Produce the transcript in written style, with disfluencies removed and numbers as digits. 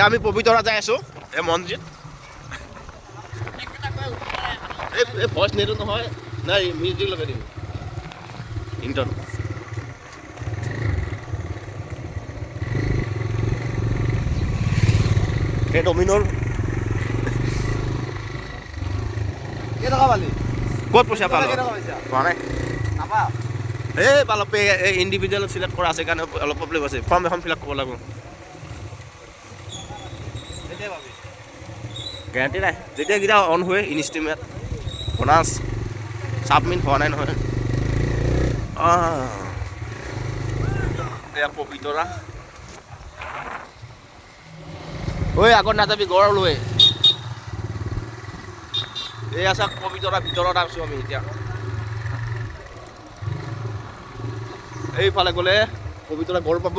আমি পবিতৰা যাই আছোঁ এই মন্দিৰ এই ভইচ নিদিওঁ নহয় নাই মিউজিক লগাই দিম ইণ্টাৰ এই ডমিনৰ ক'ত পইচা পালো পোৱা নাই এই অলপ এই ইণ্ডিভিজুৱেল চিলেক্ট কৰা আছে কাৰণে অলপ প্ৰব্লেম আছে ফৰ্ম এখন ফিল আপ কৰিব লাগিব গেৰাণ্টি নাই যেতিয়া কেতিয়া অন হয় ইনষ্টিমেট বনাছ ছাবমিট হোৱা নাই নহয় এয়া পবিতৰা ঐ আগত নাযাবি গড় লৈ এই আছে পবিতৰা ভিতৰত আছোঁ আমি এতিয়া এইফালে গ'লে পবিতৰা গড় পাব